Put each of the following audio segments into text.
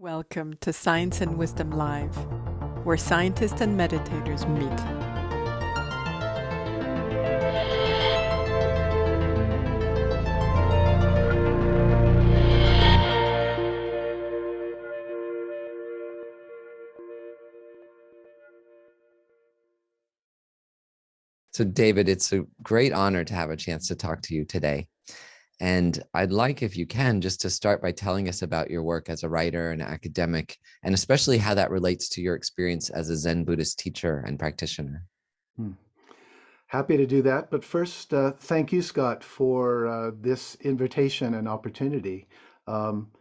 Welcome to Science and Wisdom Live, where scientists and meditators meet. So, David, it's a great honor to have a chance to talk to you today. And I'd like, if you can, just to start by telling us about your work as a writer and academic, and especially how that relates to your experience as a Zen Buddhist teacher and practitioner. Hmm. Happy to do that. But first, thank you, Scott, for this invitation and opportunity. Um,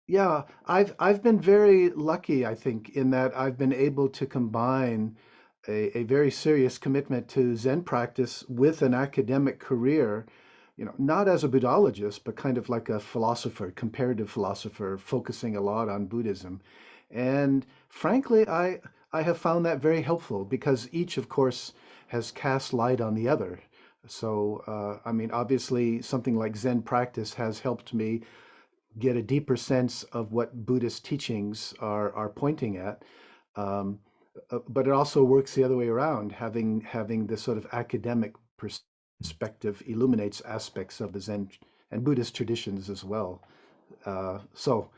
yeah, I've been very lucky, I think, in that I've been able to combine a very serious commitment to Zen practice with an academic career, not as a Buddhologist, but kind of like a philosopher, comparative philosopher, focusing a lot on Buddhism. And frankly, I have found that very helpful because each, of course, has cast light on the other. So, I mean, obviously, something like Zen practice has helped me get a deeper sense of what Buddhist teachings are pointing at. Um, but it also works the other way around. Having this sort of academic perspective illuminates aspects of the Zen and Buddhist traditions as well. So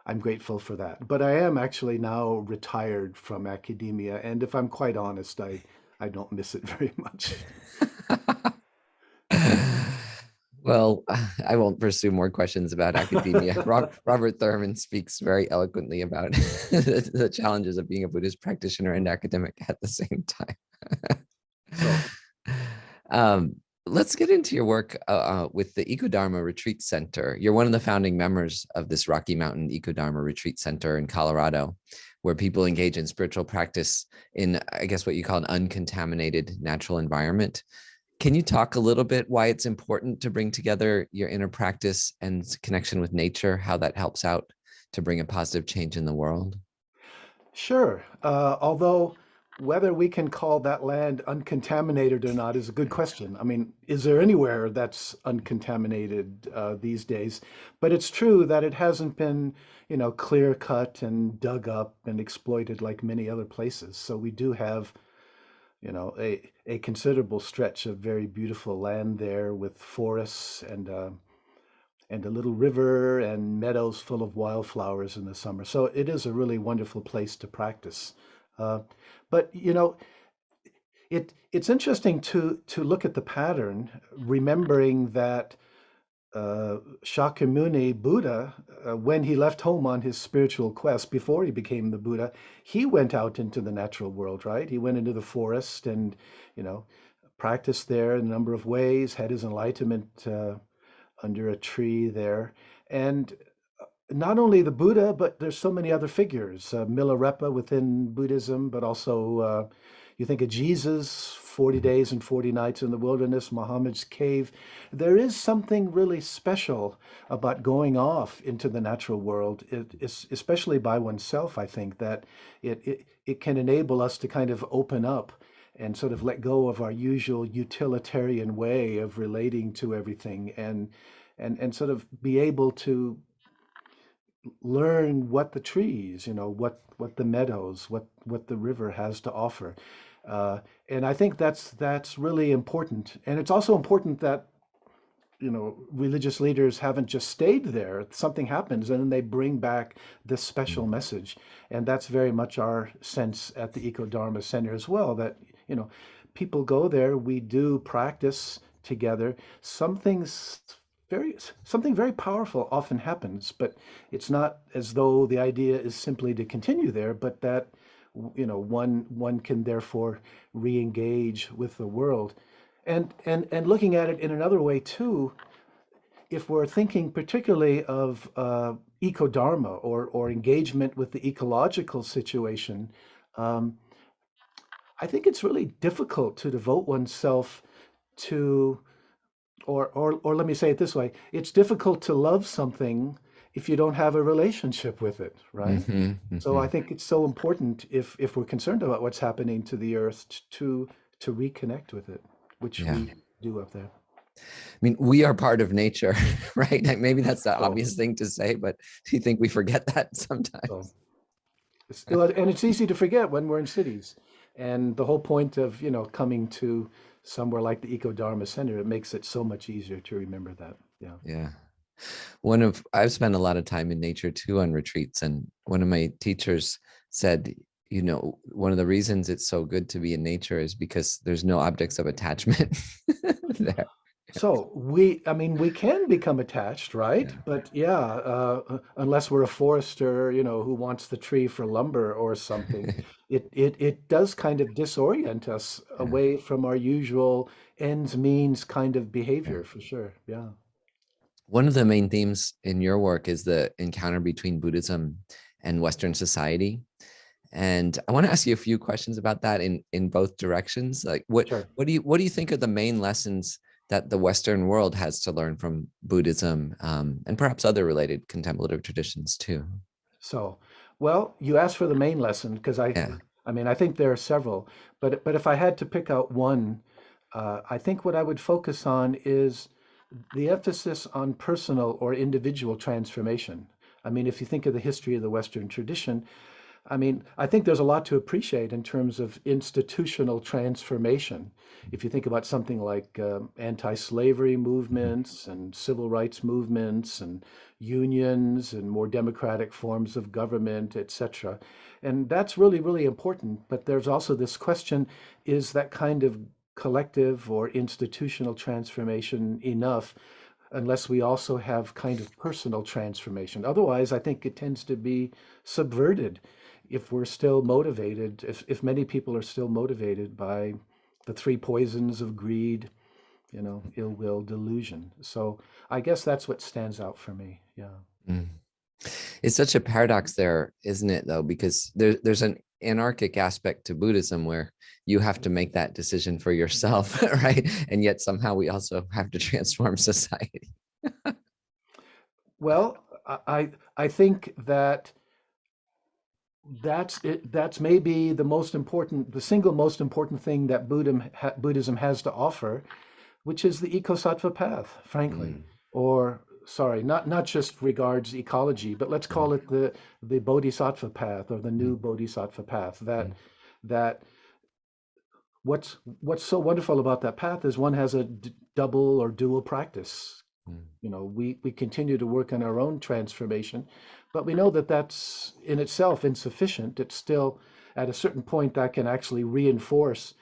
I'm grateful for that. But I am actually now retired from academia, and if I'm quite honest, I don't miss it very much. Well, I won't pursue more questions about academia. Robert Thurman speaks very eloquently about the challenges of being a Buddhist practitioner and academic at the same time. So um, let's get into your work with the Eco-Dharma Retreat Center. You're one of the founding members of this Rocky Mountain Eco-Dharma Retreat Center in Colorado, where people engage in spiritual practice in, I guess, what you call an uncontaminated natural environment. Can you talk a little bit why it's important to bring together your inner practice and connection with nature, how that helps out to bring a positive change in the world? sure. Although whether we can call that land uncontaminated or not is a good question. I mean, is there anywhere that's uncontaminated these days? But it's true that it hasn't been, clear cut and dug up and exploited like many other places. So we do have, a considerable stretch of very beautiful land there with forests and a little river and meadows full of wildflowers in the summer. So it is a really wonderful place to practice. Uh, but it's interesting to look at the pattern, remembering that Shakyamuni Buddha, when he left home on his spiritual quest before he became the Buddha, he went out into the natural world, right? He went into the forest and, you know, practiced there in a number of ways, had his enlightenment under a tree there. And not only the Buddha, but there's so many other figures. Milarepa within Buddhism, but also you think of Jesus, 40 days and 40 nights in the wilderness, Muhammad's cave. There is something really special about going off into the natural world, especially by oneself, I think, that it can enable us to kind of open up and sort of let go of our usual utilitarian way of relating to everything and sort of be able to learn what the trees, what the meadows, what the river has to offer. And I think that's really important. And it's also important that religious leaders haven't just stayed there. Something happens, and then they bring back this special message. And that's very much our sense at the Eco Dharma Center as well. That you know, people go there, we do practice together. Something's something very powerful often happens, but it's not as though the idea is simply to continue there, but that one can therefore re-engage with the world. And looking at it in another way too, if we're thinking particularly of eco-dharma or engagement with the ecological situation, um, I think it's really difficult to devote oneself to, or let me say it this way, it's difficult to love something if you don't have a relationship with it, right? Mm-hmm, So mm-hmm. I think it's so important if we're concerned about what's happening to the earth to reconnect with it, which Yeah. we do up there. I mean, we are part of nature, right? Like, maybe that's the So, obvious thing to say, but do you think we forget that so sometimes? well, and it's easy to forget when we're in cities. And the whole point of, coming to somewhere like the Eco Dharma Center, it makes it so much easier to remember that. Yeah. Yeah. I've spent a lot of time in nature too on retreats, and one of my teachers said, one of the reasons it's so good to be in nature is because there's no objects of attachment there. So I mean, we can become attached, right? Yeah. But yeah, unless we're a forester, who wants the tree for lumber or something, it does kind of disorient us Yeah. away from our usual ends means kind of Yeah. behavior, for sure. Yeah. One of the main themes in your work is the encounter between Buddhism and Western society. And I want to ask you a few questions about that in both directions. Like Sure. what do you think are the main lessons that the Western world has to learn from Buddhism, and perhaps other related contemplative traditions too? So, well, you asked for the main lesson because Yeah. I mean, I think there are several, but if I had to pick out one, I think what I would focus on is the emphasis on personal or individual transformation. I mean, if you think of the history of the Western tradition, I mean, I think there's a lot to appreciate in terms of institutional transformation. If you think about something like anti-slavery movements and civil rights movements and unions and more democratic forms of government, etc. And that's really, really important. But there's also this question, is that kind of collective or institutional transformation enough unless we also have kind of personal transformation? Otherwise, I think it tends to be subverted if we're still motivated, if many people are still motivated by the three poisons of greed, ill will, delusion. So I guess that's what stands out for me. Yeah. Mm. It's such a paradox there, isn't it, though? Because there's an anarchic aspect to Buddhism where you have to make that decision for yourself, right? And yet somehow we also have to transform society. Well, I think that that's it. That's maybe the single most important thing that Buddhism has to offer, which is the ecosattva path, frankly. Mm, Or sorry, not just regards ecology, but let's mm, call it the bodhisattva path or the mm, new bodhisattva path. That mm, that what's so wonderful about that path is one has a double or dual practice. mm. We continue to work on our own transformation, but we know that that's in itself insufficient. It's still at a certain point that can actually reinforce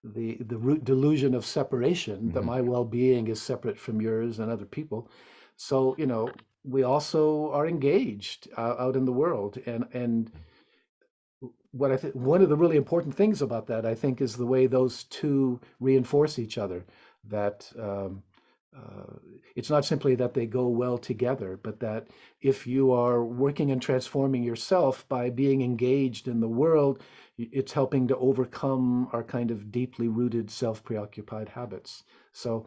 the root delusion of separation, that Mhm. my well-being is separate from yours and other people. So, we also are engaged out in the world, and what I think one of the really important things about that, I think, is the way those two reinforce each other. That uh, it's not simply that they go well together, but that if you are working and transforming yourself by being engaged in the world, it's helping to overcome our kind of deeply rooted self-preoccupied habits. So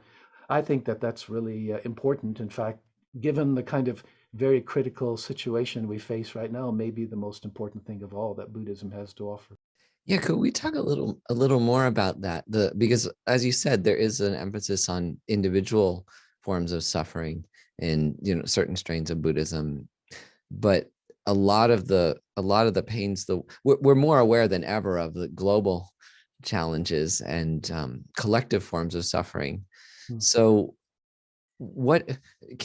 I think that that's really important. In fact, given the kind of very critical situation we face right now, may be the most important thing of all that Buddhism has to offer. Yeah, could we talk a little more about that? Because as you said, there is an emphasis on individual forms of suffering in certain strains of Buddhism, but a lot of the pains, we're more aware than ever of the global challenges and collective forms of suffering. Hmm. So what can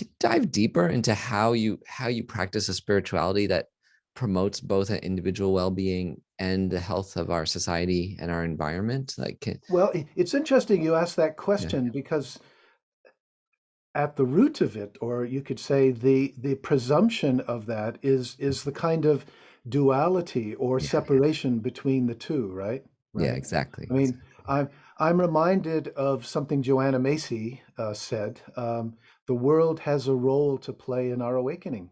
you dive deeper into how you practice a spirituality that promotes both an individual well-being and the health of our society and our environment? Well, it's interesting you ask that Yeah, question because at the root of it, or you could say the presumption of that is the kind of duality or yeah, separation between the two, right? yeah, Right. exactly. I mean, I'm reminded of something Joanna Macy said. The world has a role to play in our awakening.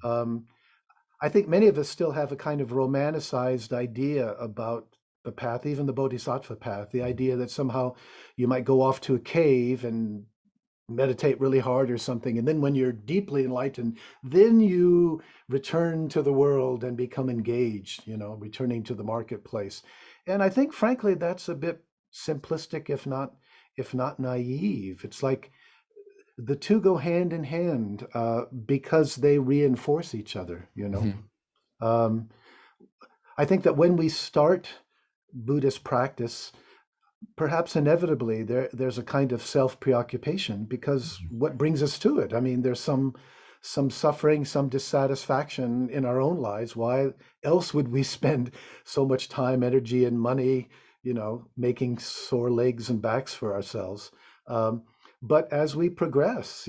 Um, I think many of us still have a kind of romanticized idea about the path, even the Bodhisattva path, the idea that somehow you might go off to a cave and meditate really hard or something. And then when you're deeply enlightened, then you return to the world and become engaged, returning to the marketplace. And I think, frankly, that's a bit simplistic, if not if not naive. It's like the two go hand in hand because they reinforce each other, you know. Mhm. Um, I think that when we start Buddhist practice, perhaps inevitably there's a kind of self-preoccupation because what brings us to it? I mean, there's some suffering, some dissatisfaction in our own lives. Why else would we spend so much time, energy, and money, making sore legs and backs for ourselves? Um, but as we progress,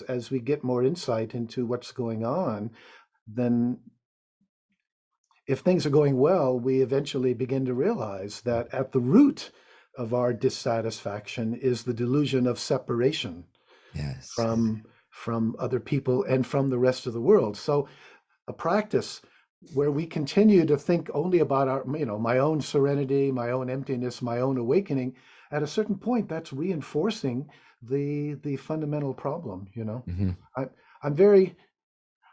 as we get more insight into what's going on, then if things are going well, we eventually begin to realize that at the root of our dissatisfaction is the delusion of separation Yes. from other people and from the rest of the world. So a practice where we continue to think only about my own serenity, my own emptiness, my own awakening, at a certain point, that's reinforcing the fundamental problem. Mhm. I, I'm very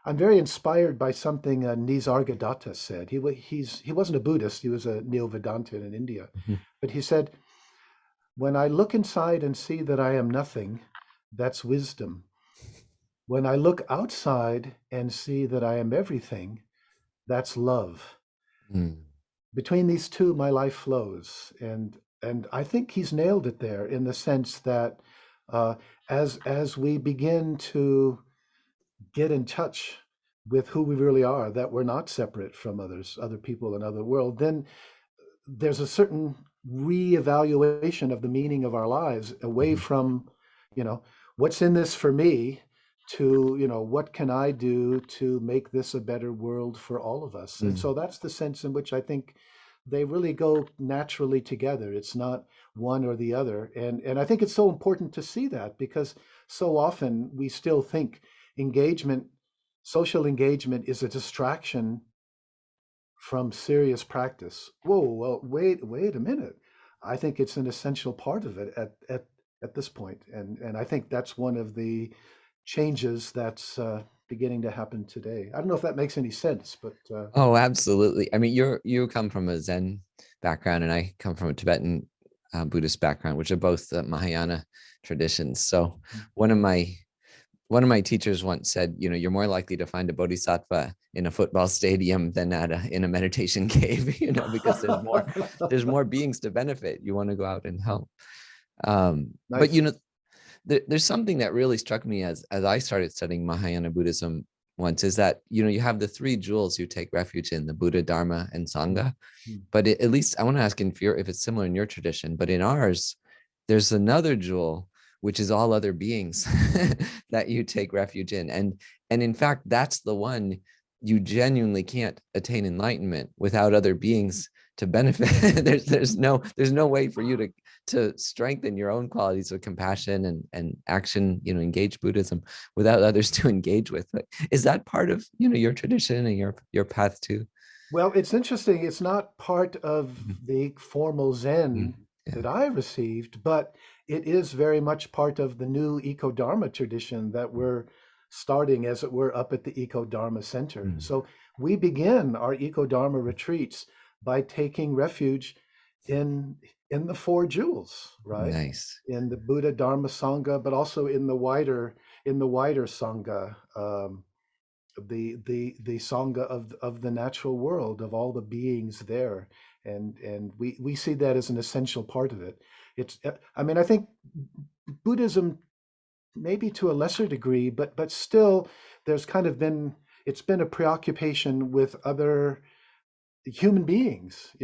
I'm very inspired by something Nisargadatta said. He wasn't a Buddhist; he was a Neo-Vedantin in India. Mhm. But he said, "When I look inside and see that I am nothing, that's wisdom. When I look outside and see that I am everything, that's love. Mm. Between these two, my life flows." And I think he's nailed it there in the sense that uh, as we begin to get in touch with who we really are, that we're not separate from other people and other world, then there's a certain reevaluation of the meaning of our lives away Mhm. from, you know, what's in this for me to, what can I do to make this a better world for all of us? And Mm. so that's the sense in which I think they really go naturally together. It's not one or the other. And I think it's so important to see that because so often we still think engagement, social engagement is a distraction from serious practice. Whoa, well, wait a minute. I think it's an essential part of it at this point, and I think that's one of the changes that's beginning to happen today. I don't know if that makes any sense, but Oh, absolutely. I mean, you come from a Zen background, and I come from a Tibetan Buddhist background, which are both Mahayana traditions. So one of my one of my teachers once said, you're more likely to find a bodhisattva in a football stadium than in a meditation cave, because there's more beings to benefit. You want to go out and help. But nice. there's something that really struck me as I started studying Mahayana Buddhism once is that you have the three jewels you take refuge in: the Buddha, Dharma, and Mm, Sangha. mm. But at least I want to ask if it's similar in your tradition, but in ours, there's another jewel, which is all other beings that you take refuge in. And in fact, that's the one you genuinely can't attain enlightenment without other beings to benefit. there's no way for you to strengthen your own qualities of compassion and action, engage Buddhism without others to engage with. Is that part of your tradition and your path too? Well, it's interesting. It's not part of Mhm. the formal Zen Mhm. Yeah. that I received, but it is very much part of the new Eco Dharma tradition that we're starting, as it were, up at the Eco Dharma Center. Mm. So we begin our Eco Dharma retreats by taking refuge in in the four jewels, right? Nice. In the Buddha, Dharma, Sangha, but also in the wider Sangha. The sangha of the natural world, of all the beings there, and we see that as an essential part of it. I mean, I think Buddhism, maybe to a lesser degree, but still there's kind of been it's been a preoccupation with other human beings.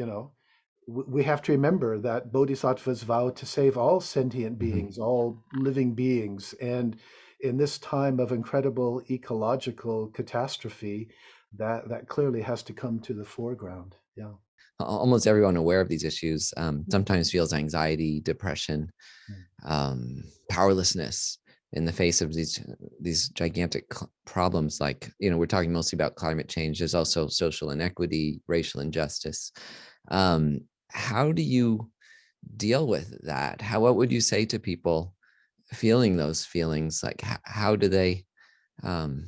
We have to remember that bodhisattvas vow to save all sentient Mhm. beings, all living beings. And in this time of incredible ecological catastrophe, that clearly has to come to the foreground. Yeah. Almost everyone aware of these issues sometimes feels anxiety, depression, Mm. powerlessness in the face of these gigantic problems. Like, we're talking mostly about climate change. There's also social inequity, racial injustice. How do you deal with that? What would you say to people feeling those feelings? Like, how do they um,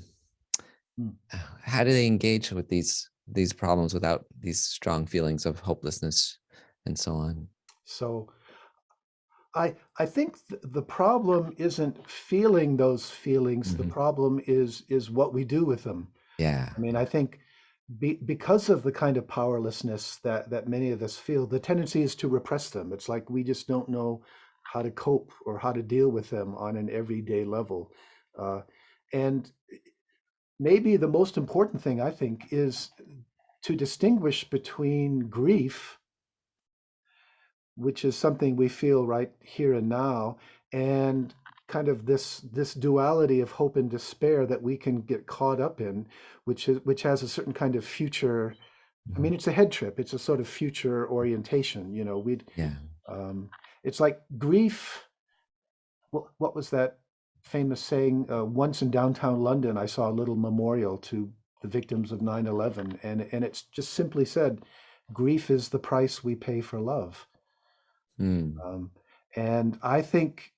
Mm. how do they engage with these problems without these strong feelings of hopelessness and so on? So I think the problem isn't feeling those feelings. The Mhm. problem is what we do with them. Yeah. I mean, I think because of the kind of powerlessness that many of us feel, the tendency is to repress them. It's like we just don't know how to cope or how to deal with them on an everyday level. Uh, and maybe the most important thing I think is to distinguish between grief, which is something we feel right here and now, and kind of this duality of hope and despair that we can get caught up in, which has a certain kind of future. I Mhm. mean, it's a head trip. It's a sort of future orientation. You know, Yeah. um, it's like grief. What was that famous saying? Once in downtown London, I saw a little memorial to the victims of 9/11, and it's just simply said, grief is the price we pay for love. Mm. Um, and I think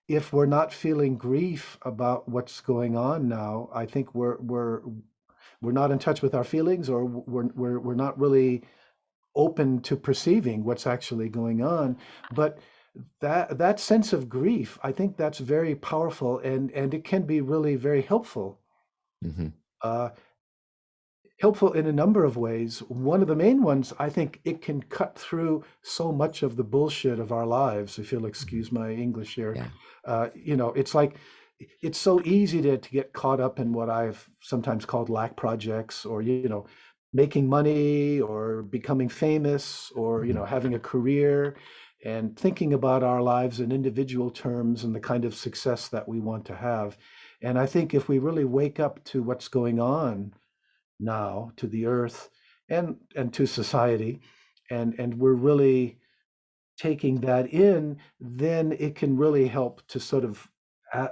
if we're not feeling grief about what's going on now, I think we're not in touch with our feelings, or we're not really open to perceiving what's actually going on. But that sense of grief, I think that's very powerful, and it can be really very helpful. Mhm. Uh, Helpful in a number of ways. One of the main ones, I think it can cut through so much of the bullshit of our lives, if you'll Mhm. excuse my English here. Yeah. It's like it's so easy to get caught up in what I've sometimes called lack projects, or making money or becoming famous, or Mhm. having a career, and thinking about our lives in individual terms and the kind of success that we want to have. And I think if we really wake up to what's going on now, to the earth and to society, and we're really taking that in, then it can really help to sort of uh,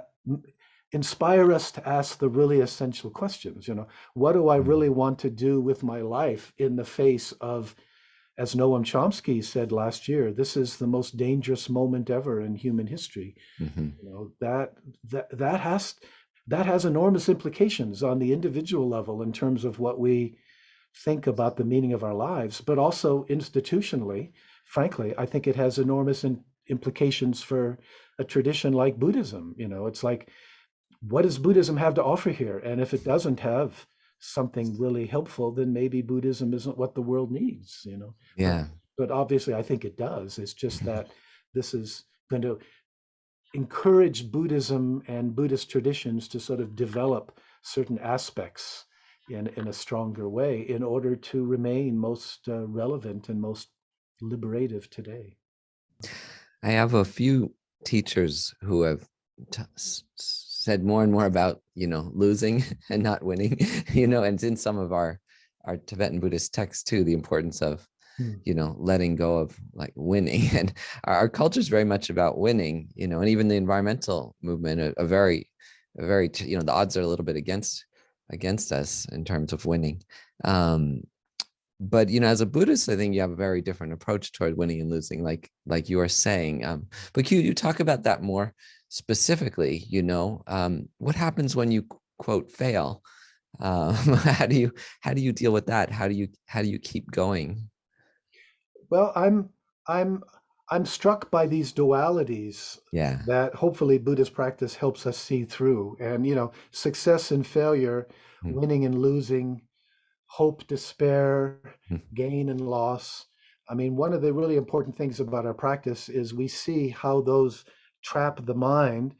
inspire us to ask the really essential questions. What do I Mm. really want to do with my life in the face of, as Noam Chomsky said last year, this is the most dangerous moment ever in human history. Mhm. That has enormous implications on the individual level in terms of what we think about the meaning of our lives, but also institutionally. Frankly, I think it has enormous implications for a tradition like Buddhism. It's like, what does Buddhism have to offer here? And if it doesn't have something really helpful, then maybe Buddhism isn't what the world needs. But Yeah. but obviously, I think it does. It's just that this is going to encourage Buddhism and Buddhist traditions to sort of develop certain aspects in a stronger way in order to remain most relevant and most liberative today. I have a few teachers who have said more and more about, losing and not winning, and in some of our Tibetan Buddhist texts too, the importance of, Hmm. letting go of like winning. And our culture is very much about winning, and even the environmental movement, a very, the odds are a little bit against us in terms of winning. Um, but as a Buddhist, I think you have a very different approach toward winning and losing, like you are saying. But can you talk about that more specifically? What happens when you quote fail? How do you deal with that? How do you keep going? Well, I'm I'm struck by these dualities Yeah. that hopefully Buddhist practice helps us see through. And success and failure, Mm. winning and losing, hope, despair, Mm. gain and loss. I mean, one of the really important things about our practice is we see how those trap the mind,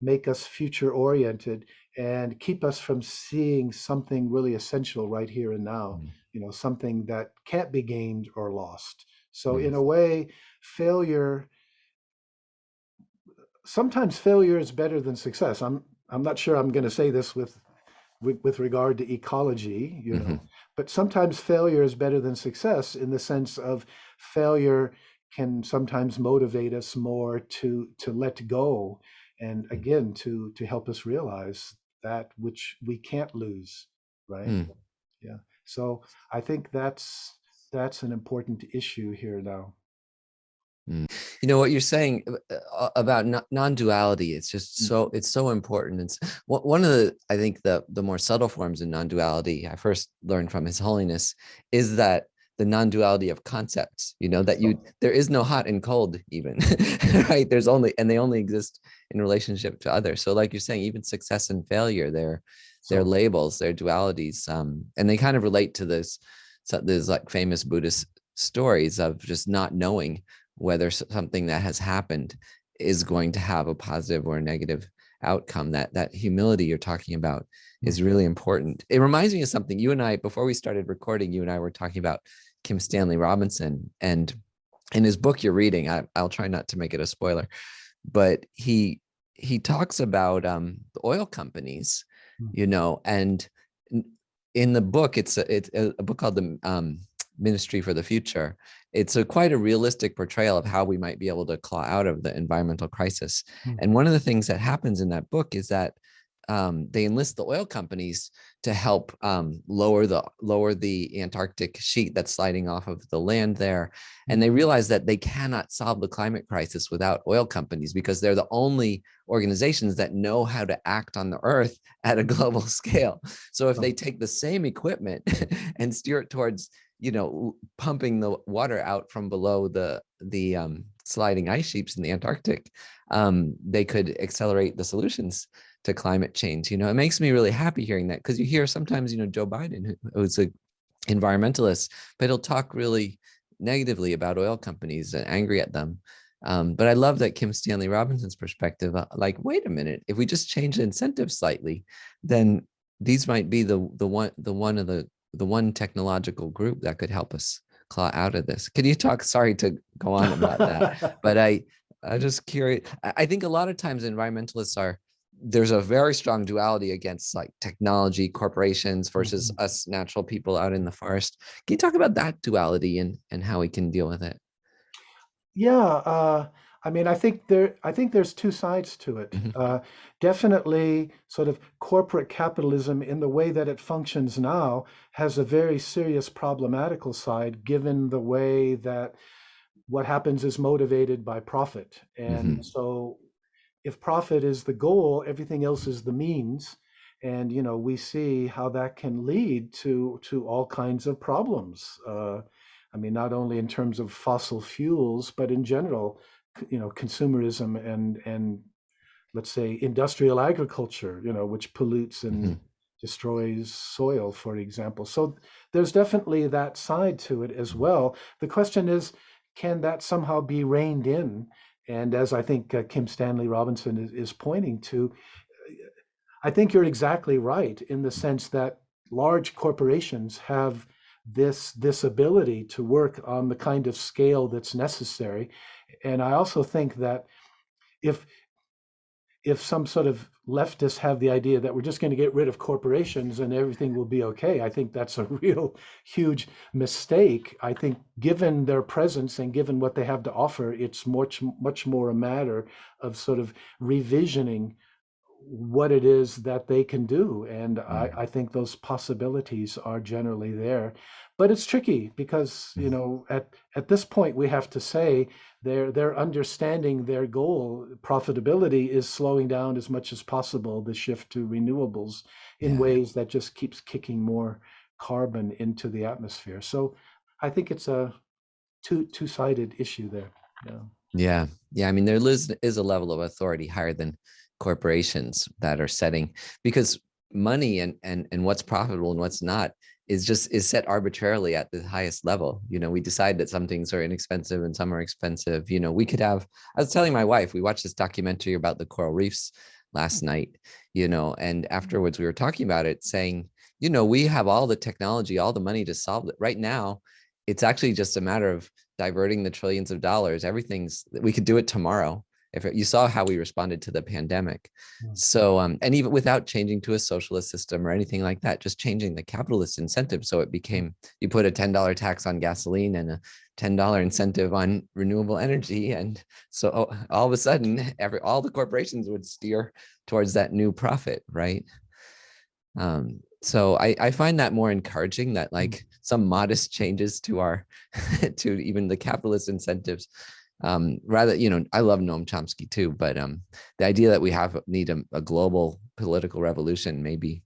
make us future oriented, and keep us from seeing something really essential right here and now, Mm. something that can't be gained or lost. So, Mm. in a way, failure, sometimes failure is better than success. I'm not sure I'm going to say this with regard to ecology, Mhm. but sometimes failure is better than success in the sense of failure can sometimes motivate us more to let go, and Mm. again to help us realize that which we can't lose, right? Mm. Yeah. So I think that's an important issue here now. Mm. What you're saying about non-duality, it's just Mm. it's so important. It's one of the, I think, the more subtle forms of non-duality I first learned from His Holiness is that the non-duality of concepts, that there is no hot and cold even, right? They only exist in relationship to others. So like you're saying, even success and failure, they're labels, they're dualities. And they kind of relate to there's like famous Buddhist stories of just not knowing whether something that has happened is going to have a positive or a negative outcome. That humility you're talking about is really important. It reminds me of something you and I, before we started recording, you and I were talking about Kim Stanley Robinson, and in his book you're reading, I'll try not to make it a spoiler, but he talks about the oil companies, and in the book, it's a book called the Ministry for the Future. It's quite a realistic portrayal of how we might be able to claw out of the environmental crisis. And one of the things that happens in that book is that they enlist the oil companies to help lower the Antarctic sheet that's sliding off of the land there. And they realize that they cannot solve the climate crisis without oil companies, because they're the only organizations that know how to act on the earth at a global scale. So if they take the same equipment and steer it towards, pumping the water out from below the sliding ice sheets in the Antarctic, they could accelerate the solutions to climate change. It makes me really happy hearing that, because you hear sometimes, Joe Biden, who's an environmentalist, but he'll talk really negatively about oil companies and angry at them. But I love that Kim Stanley Robinson's perspective, like, wait a minute, if we just change the incentive slightly, then these might be the one technological group that could help us claw out of this. Can you talk, sorry to go on about that, but I'm just curious. I think a lot of times environmentalists there's a very strong duality against like technology, corporations versus us natural people out in the forest. Can you talk about that duality and how we can deal with it? Yeah, I mean, I think there's two sides to it. Definitely, sort of corporate capitalism in the way that it functions now has a very serious problematical side, given the way that what happens is motivated by profit. And so if profit is the goal, everything else is the means. And we see how that can lead to all kinds of problems. I mean, not only in terms of fossil fuels, but in general, consumerism and let's say industrial agriculture, which pollutes and destroys soil, for example. So there's definitely that side to it as well. The question is, can that somehow be reined in? And as I think Kim Stanley Robinson is pointing to, I think you're exactly right in the sense that large corporations have this ability to work on the kind of scale that's necessary. And I also think that if some sort of leftists have the idea that we're just going to get rid of corporations and everything will be okay, I think that's a real huge mistake. I think given their presence and given what they have to offer, it's much more a matter of sort of revisioning what it is that they can do. And I think those possibilities are generally there. But it's tricky because, at this point, we have to say they're understanding their goal. Profitability is slowing down as much as possible, the shift to renewables in ways that just keeps kicking more carbon into the atmosphere. So I think it's a two-sided issue there. Yeah. I mean, there is a level of authority higher than corporations that are setting, because money and what's profitable and what's not is set arbitrarily at the highest level. We decide that some things are inexpensive and some are expensive. We could have, I was telling my wife, we watched this documentary about the coral reefs last night, and afterwards we were talking about it, saying, we have all the technology, all the money to solve it right now. It's actually just a matter of diverting the trillions of dollars. We could do it tomorrow. If you saw how we responded to the pandemic. So, and even without changing to a socialist system or anything like that, just changing the capitalist incentive. So it became, you put a $10 tax on gasoline and a $10 incentive on renewable energy. And so all of a sudden, all the corporations would steer towards that new profit, right? So I find that more encouraging, that like some modest changes to our, to even the capitalist incentives. Rather, I love Noam Chomsky too, but the idea that we need a global political revolution, maybe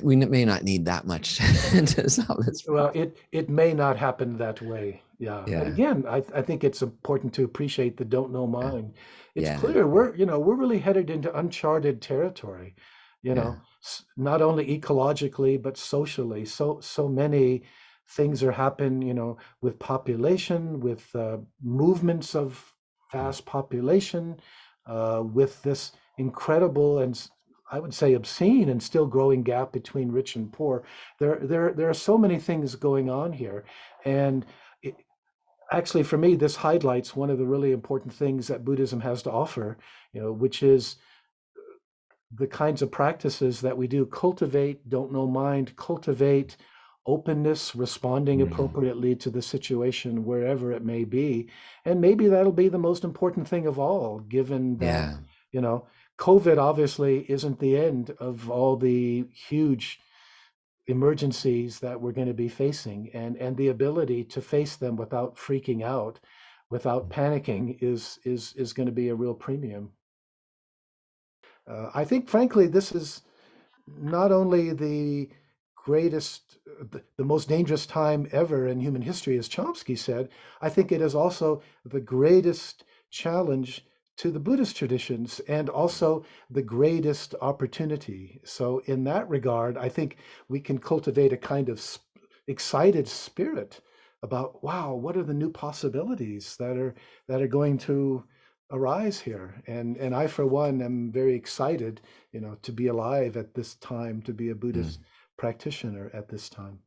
We may not need that much to solve this Well, problem. it may not happen that way. Yeah. And Yeah. again, I think it's important to appreciate the don't know Yeah. mind. It's Yeah. clear we're really headed into uncharted territory, Yeah. not only ecologically but socially. So many things are happening, with population, with movements of vast population, with this incredible and I would say obscene and still growing gap between rich and poor. There are so many things going on here, and it, actually, for me, this highlights one of the really important things that Buddhism has to offer, which is the kinds of practices that we do cultivate, don't know mind, cultivate openness, responding Mm. appropriately to the situation wherever it may be. And maybe that'll be the most important thing of all, given that, Yeah. you know, COVID obviously isn't the end of all the huge emergencies that we're going to be facing, and the ability to face them without freaking out, without panicking is going to be a real premium. I think, frankly, this is not only the greatest, the most dangerous time ever in human history, as Chomsky said. I think it is also the greatest challenge to the Buddhist traditions and also the greatest opportunity. So, in that regard, I think we can cultivate a kind of excited spirit about, wow, what are the new possibilities that are going to arise here? And I, for one, am very excited, to be alive at this time, to be a Buddhist Mm. practitioner at this time.